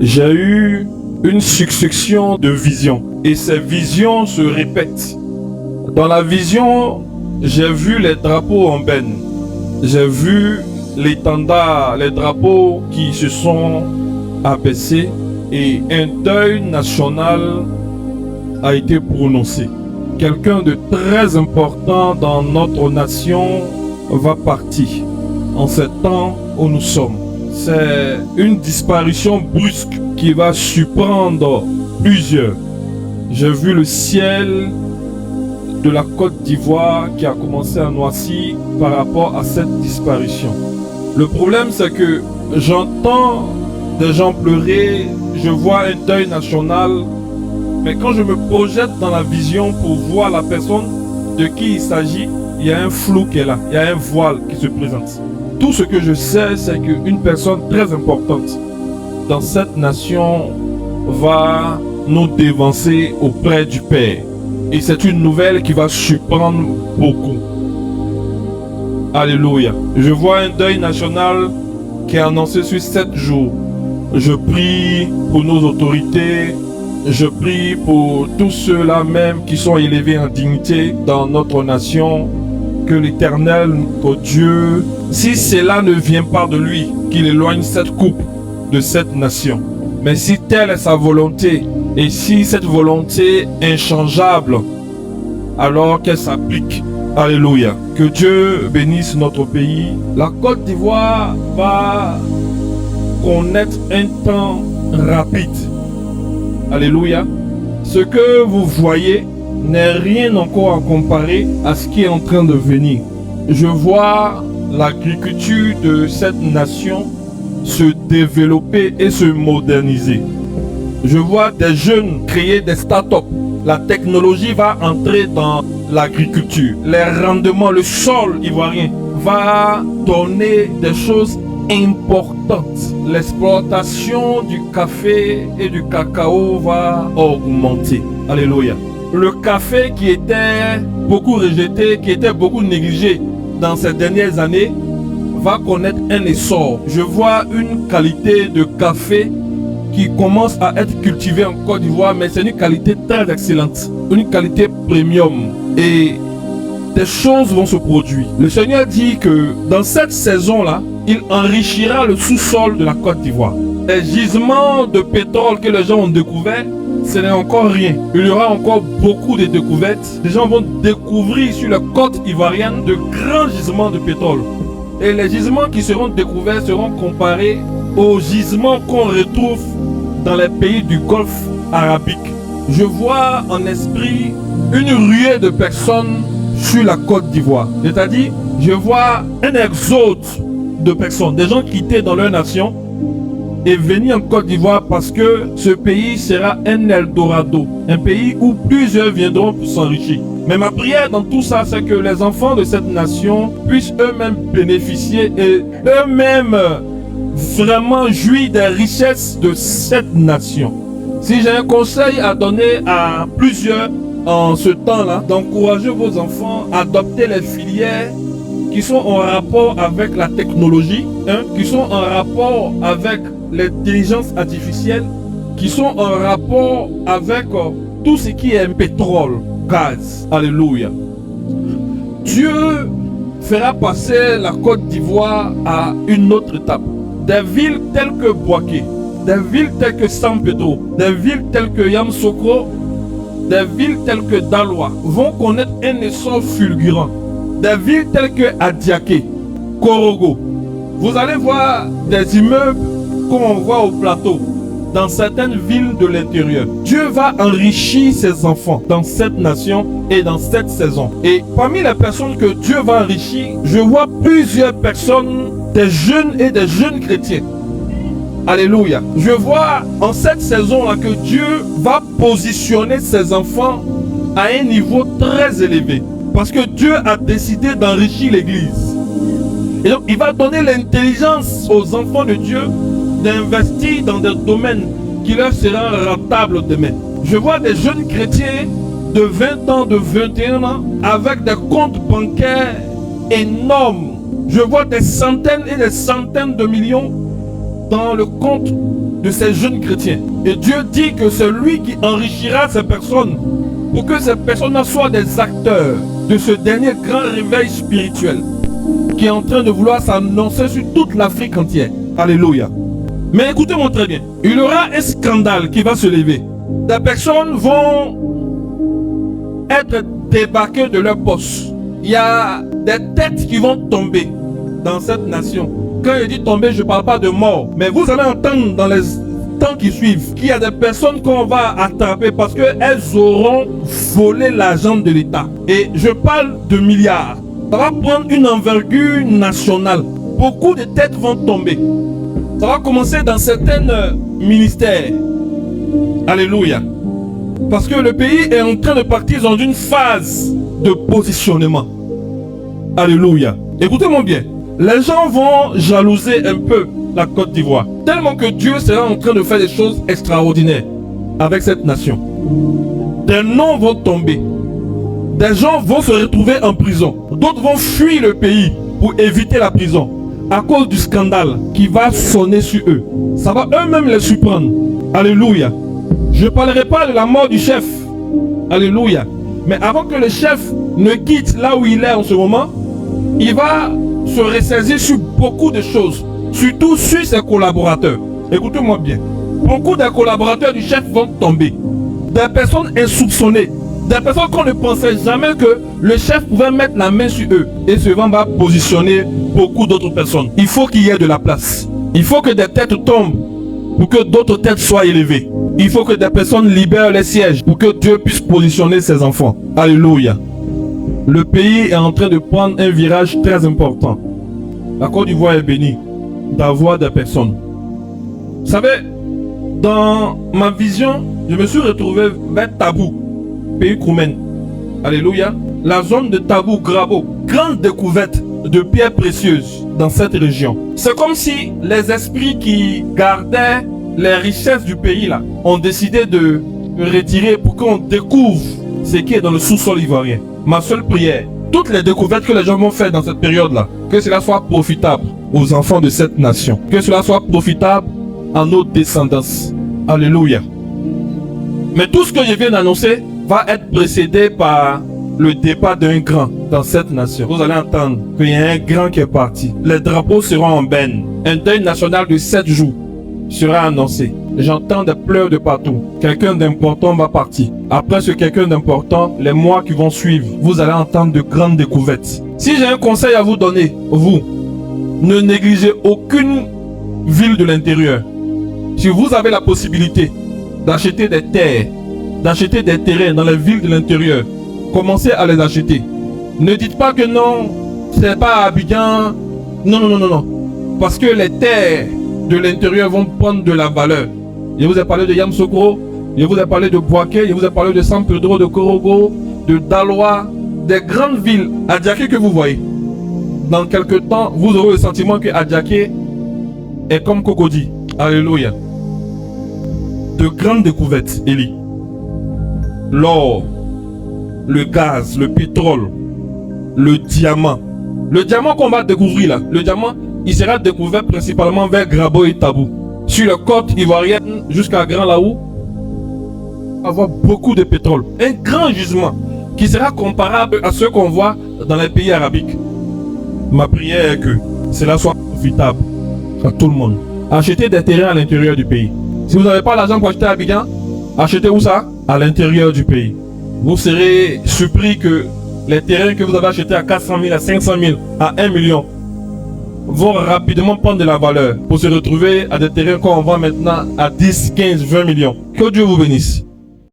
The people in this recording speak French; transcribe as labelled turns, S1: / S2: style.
S1: j'ai eu une succession de visions. Et ces visions se répètent. Dans la vision, j'ai vu les drapeaux en benne. J'ai vu l'étendard, les drapeaux qui se sont abaissés. Et un deuil national a été prononcé. Quelqu'un de très important dans notre nation va partir en ce temps où nous sommes. C'est une disparition brusque qui va surprendre plusieurs. J'ai vu le ciel de la Côte d'Ivoire qui a commencé à noircir par rapport à cette disparition. Le problème, c'est que j'entends des gens pleurer, je vois un deuil national, mais quand je me projette dans la vision pour voir la personne de qui il s'agit, il y a un flou qui est là, il y a un voile qui se présente. Tout ce que je sais, c'est qu'une personne très importante dans cette nation va nous dévancer auprès du Père. Et c'est une nouvelle qui va surprendre beaucoup. Alléluia. Je vois un deuil national qui est annoncé sur 7 jours. Je prie pour nos autorités. Je prie pour tous ceux-là même qui sont élevés en dignité dans notre nation. Que l'Éternel, que Dieu, si cela ne vient pas de lui, qu'il éloigne cette coupe de cette nation. Mais si telle est sa volonté, et si cette volonté inchangeable, alors qu'elle s'applique. Alléluia. Que Dieu bénisse notre pays. La Côte d'Ivoire va connaître un temps rapide. Alléluia. Ce que vous voyez n'est rien encore à comparer à ce qui est en train de venir. Je vois l'agriculture de cette nation se développer et se moderniser. Je vois des jeunes créer des startups. La technologie va entrer dans l'agriculture. Les rendements, le sol ivoirien va donner des choses importantes. L'exploitation du café et du cacao va augmenter. Alléluia. Le café qui était beaucoup rejeté, qui était beaucoup négligé dans ces dernières années, va connaître un essor. Je vois une qualité de café qui commence à être cultivée en Côte d'Ivoire, mais c'est une qualité très excellente, une qualité premium. Et des choses vont se produire. Le Seigneur dit que dans cette saison-là, il enrichira le sous-sol de la Côte d'Ivoire. Les gisements de pétrole que les gens ont découverts, ce n'est encore rien. Il y aura encore beaucoup de découvertes. Les gens vont découvrir sur la côte ivoirienne de grands gisements de pétrole. Et les gisements qui seront découverts seront comparés aux gisements qu'on retrouve dans les pays du Golfe arabique. Je vois en esprit une ruée de personnes sur la Côte d'Ivoire. C'est-à-dire, je vois un exode de personnes, des gens quittés dans leur nation et venir en Côte d'Ivoire parce que ce pays sera un Eldorado, un pays où plusieurs viendront pour s'enrichir. Mais ma prière dans tout ça, c'est que les enfants de cette nation puissent eux-mêmes bénéficier et eux-mêmes vraiment jouir des richesses de cette nation. Si j'ai un conseil à donner à plusieurs en ce temps-là, d'encourager vos enfants à adopter les filières qui sont en rapport avec la technologie, qui sont en rapport avec l'intelligence artificielle, qui sont en rapport avec tout ce qui est pétrole, gaz. Alléluia. Dieu fera passer la Côte d'Ivoire à une autre étape. Des villes telles que Bouaké, des villes telles que San Pedro, des villes telles que Yamoussoukro, des villes telles que Daloa vont connaître un essor fulgurant. Des villes telles que Adiaké, Korogo. Vous allez voir des immeubles qu'on voit au plateau dans certaines villes de l'intérieur. Dieu va enrichir ses enfants dans cette nation et dans cette saison. Et parmi les personnes que Dieu va enrichir, je vois plusieurs personnes, des jeunes et des jeunes chrétiens. Alléluia. Je vois en cette saison-là que Dieu va positionner ses enfants à un niveau très élevé. Parce que Dieu a décidé d'enrichir l'Église. Et donc il va donner l'intelligence aux enfants de Dieu d'investir dans des domaines qui leur seront rentables demain. Je vois des jeunes chrétiens de 20 ans, de 21 ans, avec des comptes bancaires énormes. Je vois des centaines et des centaines de millions dans le compte de ces jeunes chrétiens. Et Dieu dit que c'est lui qui enrichira ces personnes pour que ces personnes soient des acteurs de ce dernier grand réveil spirituel qui est en train de vouloir s'annoncer sur toute l'Afrique entière. Alléluia. Mais écoutez-moi très bien. Il y aura un scandale qui va se lever. Des personnes vont être débarquées de leur poste. Il y a des têtes qui vont tomber dans cette nation. Quand je dis tomber, je ne parle pas de mort. Mais vous allez entendre dans les temps qui suivent qu'il y a des personnes qu'on va attraper parce qu'elles auront volé l'argent de l'État. Et je parle de milliards. Ça va prendre une envergure nationale. Beaucoup de têtes vont tomber. Ça va commencer dans certains ministères. Alléluia. Parce que le pays est en train de partir dans une phase de positionnement. Alléluia. Écoutez-moi bien. Les gens vont jalouser un peu la Côte d'Ivoire. Tellement que Dieu sera en train de faire des choses extraordinaires avec cette nation. Des noms vont tomber. Des gens vont se retrouver en prison. D'autres vont fuir le pays pour éviter la prison. À cause du scandale qui va sonner sur eux. Ça va eux-mêmes les surprendre. Alléluia. Je ne parlerai pas de la mort du chef. Alléluia. Mais avant que le chef ne quitte là où il est en ce moment, il va se ressaisir sur beaucoup de choses. Surtout sur ses collaborateurs. Écoutez-moi bien. Beaucoup de collaborateurs du chef vont tomber. Des personnes insoupçonnées. Des personnes qu'on ne pensait jamais que le chef pouvait mettre la main sur eux. Et ce vent va positionner beaucoup d'autres personnes. Il faut qu'il y ait de la place. Il faut que des têtes tombent pour que d'autres têtes soient élevées. Il faut que des personnes libèrent les sièges pour que Dieu puisse positionner ses enfants. Alléluia. Le pays est en train de prendre un virage très important. La Côte d'Ivoire est bénie d'avoir des personnes. Vous savez, dans ma vision, je me suis retrouvé vers Tabou, pays Koumen. Alléluia. La zone de Tabou, Grabo, grande découverte de pierres précieuses dans cette région. C'est comme si les esprits qui gardaient les richesses du pays là ont décidé de retirer pour qu'on découvre ce qui est dans le sous-sol ivoirien. Ma seule prière, toutes les découvertes que les gens vont faire dans cette période-là, que cela soit profitable aux enfants de cette nation, que cela soit profitable à nos descendants. Alléluia. Mais tout ce que je viens d'annoncer va être précédé par le départ d'un grand dans cette nation. Vous allez entendre qu'il y a un grand qui est parti. Les drapeaux seront en benne. Un deuil national de 7 jours sera annoncé. J'entends des pleurs de partout. Quelqu'un d'important va partir. Après ce quelqu'un d'important, les mois qui vont suivre, vous allez entendre de grandes découvertes. Si j'ai un conseil à vous donner, vous, ne négligez aucune ville de l'intérieur. Si vous avez la possibilité d'acheter des terres, d'acheter des terrains dans les villes de l'intérieur, commencez à les acheter. Ne dites pas que non, c'est pas à Abidjan. Non, non, non, non, non. Parce que les terres de l'intérieur vont prendre de la valeur. Je vous ai parlé de Yamoussoukro, je vous ai parlé de Bouaké, je vous ai parlé de San Pedro, de Korogo, de Daloa, des grandes villes. Adjaké que vous voyez. Dans quelques temps, vous aurez le sentiment que Adjaké est comme Cocody. Alléluia. De grandes découvertes, Élie. L'or, le gaz, le pétrole, le diamant. Le diamant qu'on va découvrir là, le diamant, il sera découvert principalement vers Grabo et Tabou. Sur la côte ivoirienne jusqu'à Grand Laou, avoir beaucoup de pétrole. Un grand gisement qui sera comparable à ce qu'on voit dans les pays arabiques. Ma prière est que cela soit profitable à tout le monde. Achetez des terrains à l'intérieur du pays. Si vous n'avez pas l'argent pour acheter à Abidjan, achetez où ça? À l'intérieur du pays. Vous serez surpris que les terrains que vous avez achetés à 400 000, à 500 000, à 1 million vont rapidement prendre de la valeur pour se retrouver à des terrains qu'on vend maintenant à 10, 15, 20 millions. Que Dieu vous bénisse.